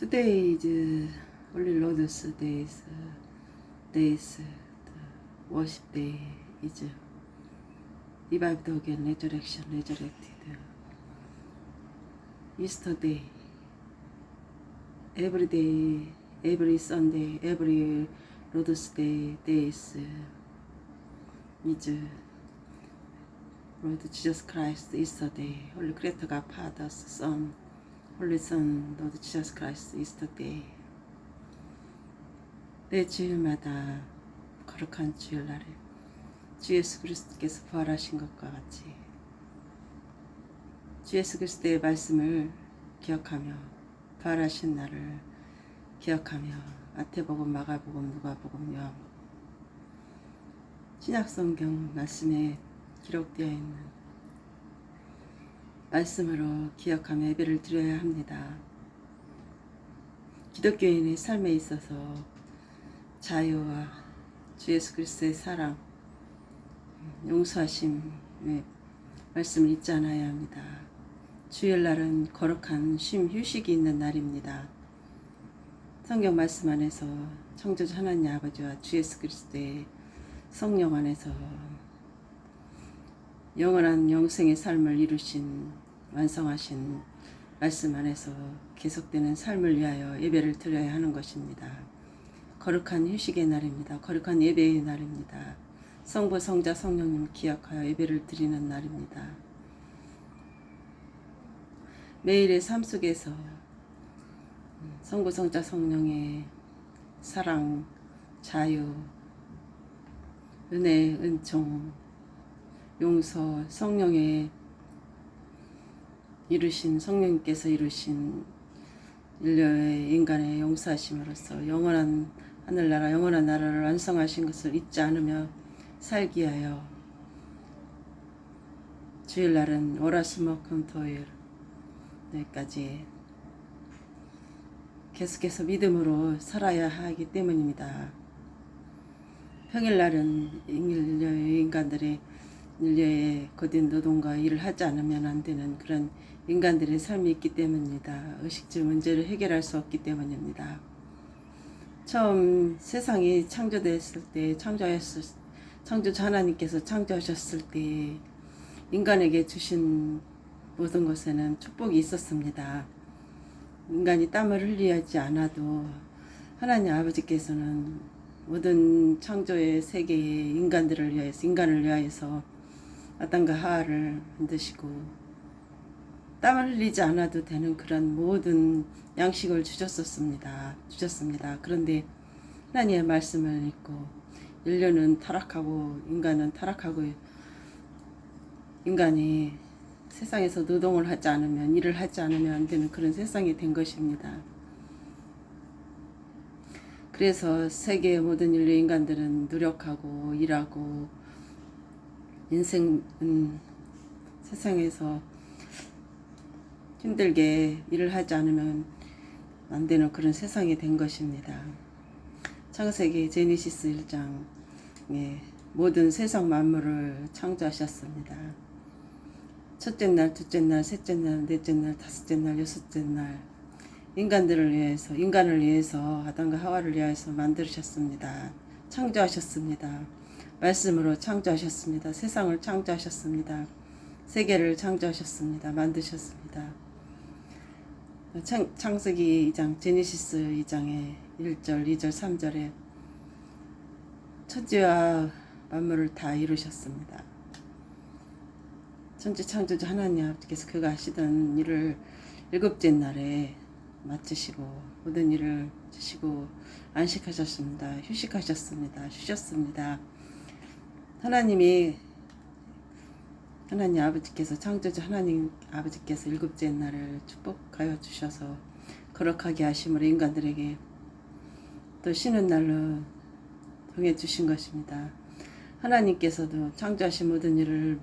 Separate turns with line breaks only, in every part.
Today is only Lord's days. Days the worship day is revived again, resurrection, resurrected. Easter day. Every day, every Sunday, every Lord's day days is Lord Jesus Christ Easter day. Holy Creator God, Father, Son, Holy Son, Lord Jesus Christ Easter day. 매 주일마다 거룩한 주일날에 주 예수 그리스도께서 부활하신 것과 같이 주 예수 그리스도의 말씀을 기억하며 부활하신 날을 기억하며 마태복음, 마가복음, 누가복음, 요한복음 신약성경 말씀에 기록되어 있는 말씀으로 기억하며 예배를 드려야 합니다. 기독교인의 삶에 있어서 자유와 주 예수 그리스도의 사랑, 용서하심의 말씀을 잊지 않아야 합니다. 주일날은 거룩한 쉼, 휴식이 있는 날입니다. 성경 말씀 안에서 창조주 하나님 아버지와 주 예수 그리스도의 성령 안에서 영원한 영생의 삶을 이루신 완성하신 말씀 안에서 계속되는 삶을 위하여 예배를 드려야 하는 것입니다. 거룩한 휴식의 날입니다. 거룩한 예배의 날입니다. 성부, 성자, 성령님 기억하여 예배를 드리는 날입니다. 매일의 삶 속에서 성부, 성자, 성령의 사랑, 자유, 은혜, 은총, 용서, 성령의 이루신 성령님께서 이루신 인류의 인간의 용서하심으로써 영원한 하늘나라, 영원한 나라를 완성하신 것을 잊지 않으며 살기 위하여 주일날은 월화수목금토일 여기까지 계속해서 믿음으로 살아야 하기 때문입니다. 평일날은 인간들의 인류의 거듭 노동과 일을 하지 않으면 안 되는 그런 인간들의 삶이 있기 때문입니다. 의식주 문제를 해결할 수 없기 때문입니다. 처음 세상이 창조됐을 때, 창조주 하나님께서 창조하셨을 때 인간에게 주신 모든 것에는 축복이 있었습니다. 인간이 땀을 흘리지 않아도 하나님 아버지께서는 모든 창조의 세계의 인간을 위하여서 아담과 하와를 만드시고 땀을 흘리지 않아도 되는 그런 모든 양식을 주셨습니다. 그런데 하나님의 말씀을 읽고 인류는 타락하고 인간은 타락하고 인간이 세상에서 노동을 하지 않으면 일을 하지 않으면 안 되는 그런 세상이 된 것입니다. 그래서 세계의 모든 인류 인간들은 노력하고 일하고 인생은 세상에서 힘들게 일을 하지 않으면 안 되는 그런 세상이 된 것입니다. 창세기 제네시스 1장에 모든 세상 만물을 창조하셨습니다. 첫째 날, 둘째 날, 셋째 날, 넷째 날, 다섯째 날, 여섯째 날 인간을 위해서 아담과 하와를 위해서 만드셨습니다. 창조하셨습니다. 말씀으로 창조하셨습니다. 세상을 창조하셨습니다. 세계를 창조하셨습니다. 만드셨습니다. 창세기 2장, 제네시스 2장의 1절, 2절, 3절에 천지와 만물을 다 이루셨습니다. 천지 창조주 하나님 아버지께서 그가 하시던 일을 일곱째 날에 마치시고 모든 일을 주시고 안식하셨습니다. 휴식하셨습니다. 쉬셨습니다. 하나님 아버지께서 창조주 하나님 아버지께서 일곱째 날을 축복하여 주셔서 거룩하게 하심으로 인간들에게 또 쉬는 날로 정해 주신 것입니다. 하나님께서도 창조하신 모든 일을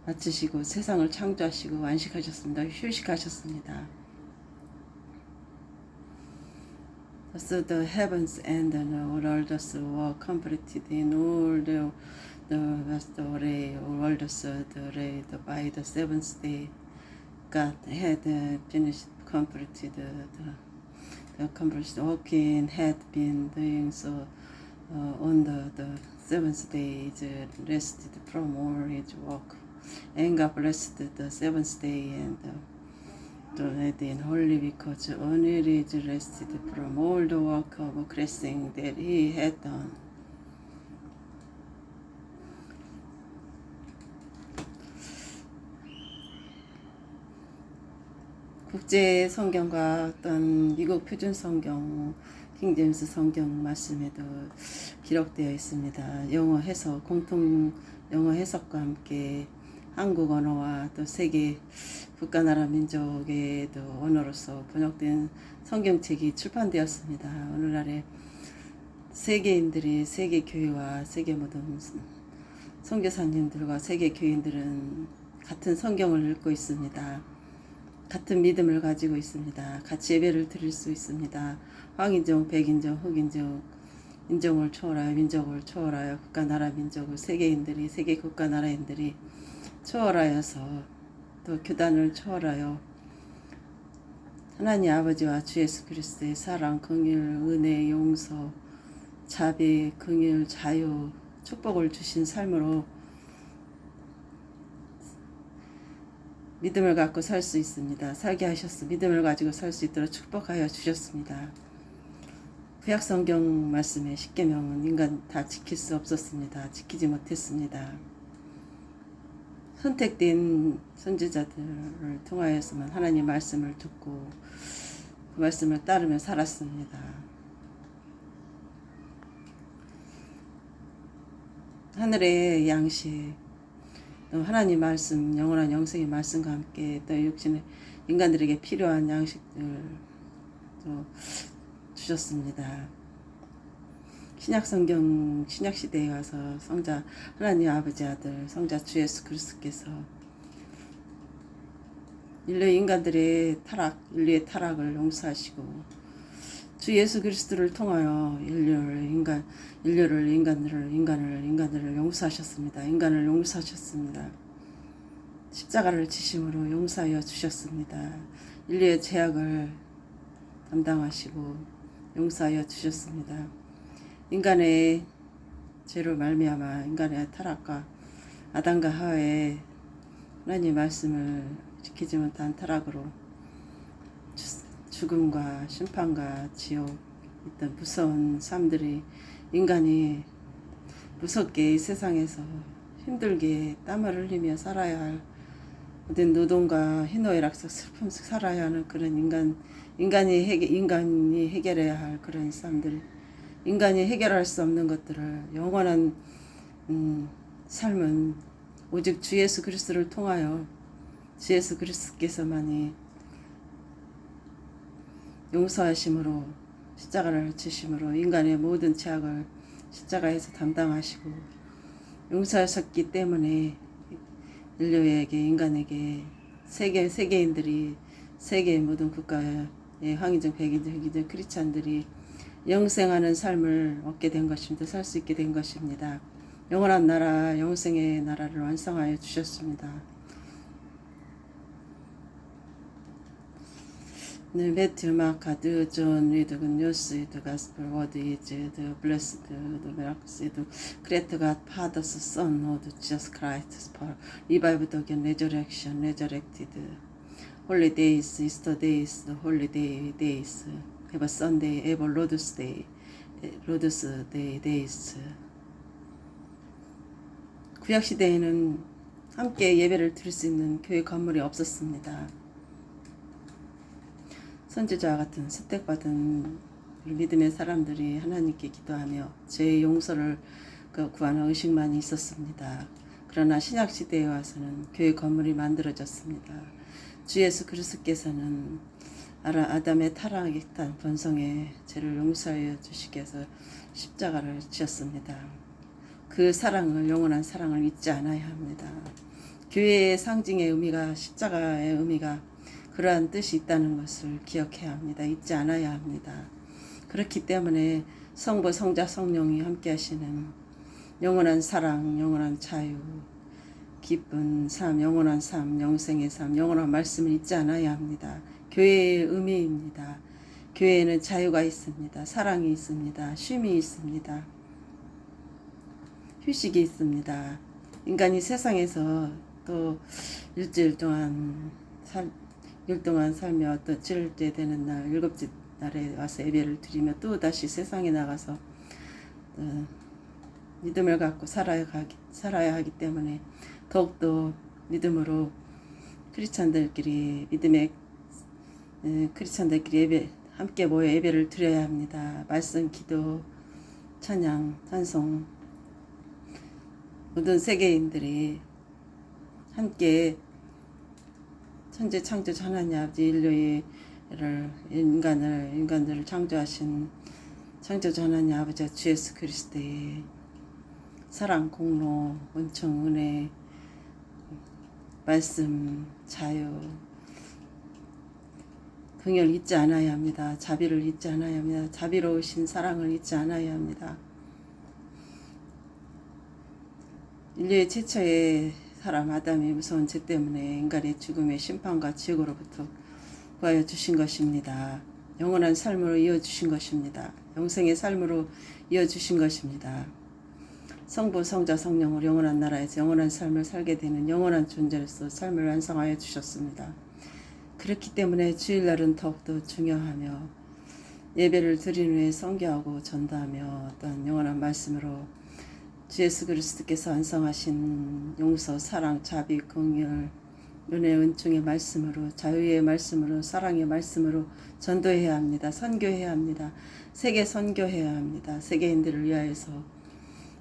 마치시고 세상을 창조하시고 안식하셨습니다. 휴식하셨습니다. So the heavens and the worlds were completed in all the worlds by the seventh day. God had finished completed the conversation walking had been doing so on the seventh day, is rested from all his work, and God blessed the seventh day and donated in holy, because on it is rested from all the work of creation that he had done. 국제 성경과 어떤 미국 표준 성경, 킹제임스 성경 말씀에도 기록되어 있습니다. 영어 해석, 공통 영어 해석과 함께 한국 언어와 또 세계 국가 나라 민족의 또 언어로서 번역된 성경책이 출판되었습니다. 오늘날에 세계인들이 세계 교회와 세계 모든 선교사님들과 세계 교인들은 같은 성경을 읽고 있습니다. 같은 믿음을 가지고 있습니다. 같이 예배를 드릴 수 있습니다. 황인종, 백인종, 흑인종, 인종을 초월하여 민족을 초월하여 국가 나라 민족을 세계인들이 세계 국가 나라인들이 초월하여서 또 교단을 초월하여 하나님 아버지와 주 예수 그리스도의 사랑, 긍휼, 은혜, 용서, 자비, 긍휼, 자유, 축복을 주신 삶으로 믿음을 갖고 살 수 있습니다. 살게 하셨습니다. 믿음을 가지고 살 수 있도록 축복하여 주셨습니다. 구약 성경 말씀의 십계명은 인간 다 지킬 수 없었습니다. 지키지 못했습니다. 선택된 선지자들을 통하여서만 하나님 말씀을 듣고 그 말씀을 따르며 살았습니다. 하늘의 양식, 또 하나님 말씀, 영원한 영생의 말씀과 함께 또 육신의 인간들에게 필요한 양식들도 주셨습니다. 신약성경, 신약시대에 와서 성자 하나님 아버지 아들 성자 주 예수 그리스도께서 인류의 타락을 용서하시고 주 예수 그리스도를 통하여 인간을 용서하셨습니다. 인간을 용서하셨습니다. 십자가를 지심으로 용서하여 주셨습니다. 인류의 죄악을 담당하시고 용서하여 주셨습니다. 인간의 죄로 말미암아 인간의 타락과 아담과 하와의 하나님의 말씀을 지키지 못한 타락으로 죽음과 심판과 지옥, 있던 무서운 삶들이 인간이 무섭게 이 세상에서 힘들게 땀을 흘리며 살아야 할 모든 노동과 희노애락과 슬픔 속 살아야 하는 그런 인간이 해결해야 할 그런 삶들, 인간이 해결할 수 없는 것들을 영원한 삶은 오직 주 예수 그리스도를 통하여 주 예수 그리스도께서만이 용서하심으로 십자가를 지심으로 인간의 모든 죄악을 십자가에서 담당하시고 용서하셨기 때문에 인류에게 인간에게 세계인들이 세계의 모든 국가의 황인종, 백인종, 흑인종, 크리스찬들이 영생하는 삶을 얻게 된 것입니다. 살 수 있게 된 것입니다. 영원한 나라, 영생의 나라를 완성하여 주셨습니다. 네, 매튜, 마크, 존, 리드, 굿뉴스, 드 가스펠, 워드, 이즈, 드 블레스드, 드 미라클스, 드 크레트 갓, 파더스, 선, 노드, 지저스 크라이스트, 스펄, 리바이브 더겐, 레저렉션, 레저렉티드, 홀리데이스, 이스터 데이스, 홀리데이 데이스, 에버 선데이, 에버 로드스 데이, 로드스 데이 데이스. 구약 시대에는 함께 예배를 드릴 수 있는 교회 건물이 없었습니다. 선지자와 같은 선택받은 믿음의 사람들이 하나님께 기도하며 죄의 용서를 구하는 의식만이 있었습니다. 그러나 신약시대에 와서는 교회 건물이 만들어졌습니다. 주 예수 그리스도께서는 아담의 타락한 본성의 죄를 용서하여 주시기 위해서 십자가를 지었습니다. 그 사랑을, 영원한 사랑을 잊지 않아야 합니다. 교회의 상징의 의미가, 십자가의 의미가 그러한 뜻이 있다는 것을 기억해야 합니다. 잊지 않아야 합니다. 그렇기 때문에 성부, 성자, 성령이 함께 하시는 영원한 사랑, 영원한 자유, 기쁜 삶, 영원한 삶, 영생의 삶, 영원한 말씀을 잊지 않아야 합니다. 교회의 의미입니다. 교회에는 자유가 있습니다. 사랑이 있습니다. 쉼이 있습니다. 휴식이 있습니다. 인간이 세상에서 또 일주일 동안 살며 또 7일째 되는 날, 7째 날에 와서 예배를 드리며 또 다시 세상에 나가서 믿음을 갖고 살아야 하기 때문에 더욱더 믿음으로 크리스찬들끼리 함께 모여 예배를 드려야 합니다. 말씀, 기도, 찬양, 찬송, 모든 세계인들이 함께 천재 창조주 하나님 아버지 인간들을 창조하신 창조주 하나님 아버지 주 예수 그리스도의 사랑, 공로, 은총, 은혜, 말씀, 자유, 긍휼을 잊지 않아야 합니다. 자비를 잊지 않아야 합니다. 자비로우신 사랑을 잊지 않아야 합니다. 인류의 최초의 사람 아담의 무서운 죄 때문에 인간의 죽음의 심판과 지옥으로부터 구하여 주신 것입니다. 영원한 삶으로 이어주신 것입니다. 영생의 삶으로 이어주신 것입니다. 성부, 성자, 성령으로 영원한 나라에서 영원한 삶을 살게 되는 영원한 존재로서 삶을 완성하여 주셨습니다. 그렇기 때문에 주일날은 더욱더 중요하며 예배를 드린 후에 선교하고 전도하며 어떤 영원한 말씀으로 주 예수 그리스도께서 완성하신 용서, 사랑, 자비, 긍휼, 은혜, 은총의 말씀으로, 자유의 말씀으로, 사랑의 말씀으로 전도해야 합니다. 선교해야 합니다. 세계 선교해야 합니다. 세계인들을 위하여서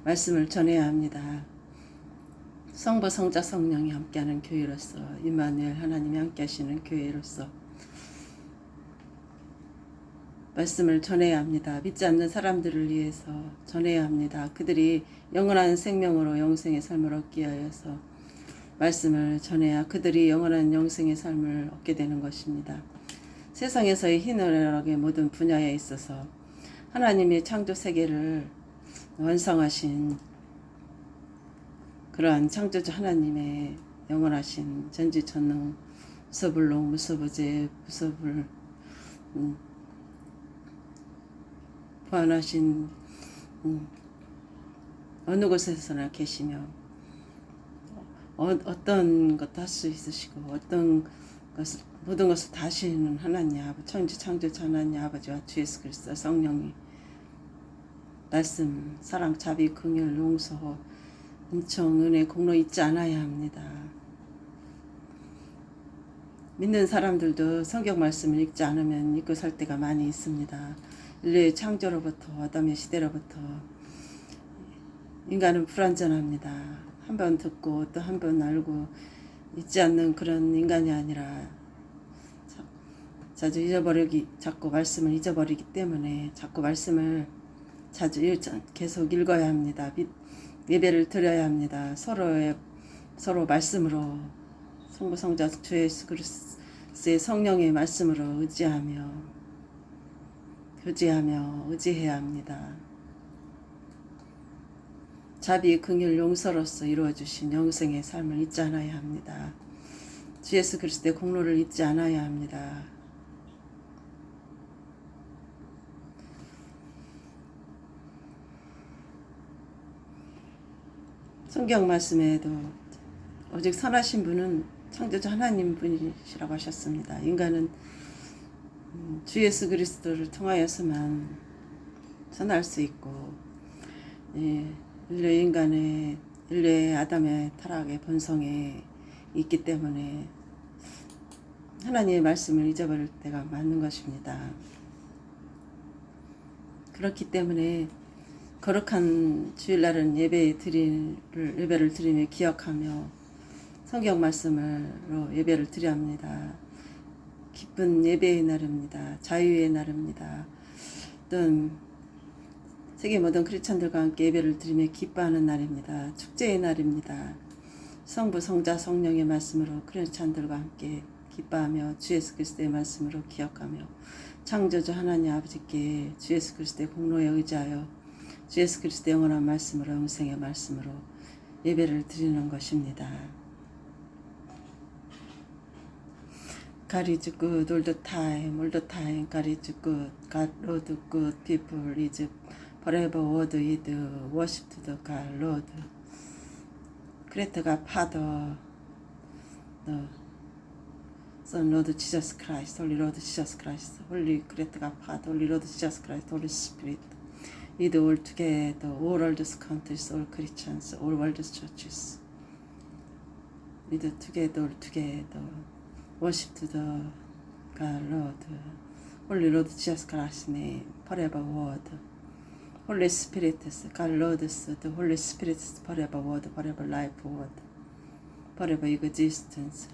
말씀을 전해야 합니다. 성부, 성자, 성령이 함께하는 교회로서, 임마누엘 하나님이 함께하시는 교회로서 말씀을 전해야 합니다. 믿지 않는 사람들을 위해서 전해야 합니다. 그들이 영원한 생명으로 영생의 삶을 얻기 위하여서 말씀을 전해야 그들이 영원한 영생의 삶을 얻게 되는 것입니다. 세상에서의 희노애락의 모든 분야에 있어서 하나님의 창조 세계를 완성하신 그러한 창조주 하나님의 영원하신 전지전능 무소불능 무소부재 무소불 부안하신 어느 곳에서나 계시며 어떤 것도 할 수 있으시고 모든 것을 다 하시는 하나님 아버지 천지 창조주 하나님 아버지와 주 예수 그리스도 성령이 말씀, 사랑, 자비, 긍휼, 용서, 은총, 은혜, 공로 잊지 않아야 합니다. 믿는 사람들도 성경 말씀을 읽지 않으면 잊고 살 때가 많이 있습니다. 인류의 창조로부터 아담의 시대로부터 인간은 불완전합니다. 한 번 듣고 또 한 번 알고 잊지 않는 그런 인간이 아니라 자꾸 말씀을 잊어버리기 때문에 자꾸 말씀을 계속 읽어야 합니다. 예배를 드려야 합니다. 서로 말씀으로 성부 성자 주 예수 그리스도의 성령의 말씀으로 의지해야 합니다. 자비, 긍휼, 용서로서 이루어주신 영생의 삶을 잊지 않아야 합니다. 주 예수 그리스도의 공로를 잊지 않아야 합니다. 성경 말씀에도 오직 선하신 분은 창조주 하나님 분이시라고 하셨습니다. 인간은 주 예수 그리스도를 통하여서만 선할 수 있고 인류의 아담의 타락의 본성에 있기 때문에 하나님의 말씀을 잊어버릴 때가 많은 것입니다. 그렇기 때문에 거룩한 주일날은 예배를 드리며 기억하며 성경 말씀으로 예배를 드려야 합니다. 기쁜 예배의 날입니다. 자유의 날입니다. 또는 세계 모든 크리스찬들과 함께 예배를 드리며 기뻐하는 날입니다. 축제의 날입니다. 성부, 성자, 성령의 말씀으로 크리스찬들과 함께 기뻐하며 주 예수 그리스도의 말씀으로 기억하며 창조주 하나님 아버지께 주 예수 그리스도의 공로에 의지하여 주 예수 그리스도의 영원한 말씀으로 영생의 말씀으로 예배를 드리는 것입니다. God is good all the time. God is good. God, Lord, good people is forever word is worship to the God, Lord. Great God, Father, the Son, Lord Jesus Christ, Holy Lord Jesus Christ, Holy Great God, Father, Holy Lord Jesus Christ, Holy Spirit. Lead all together, all world's countries, all Christians, all world's churches. Lead together, all together. Worship to the God, Lord. Holy Lord Jesus Christ's name, forever word. Holy Spirit, God, Lord, the Holy Spirit, forever word, forever life word, forever existence.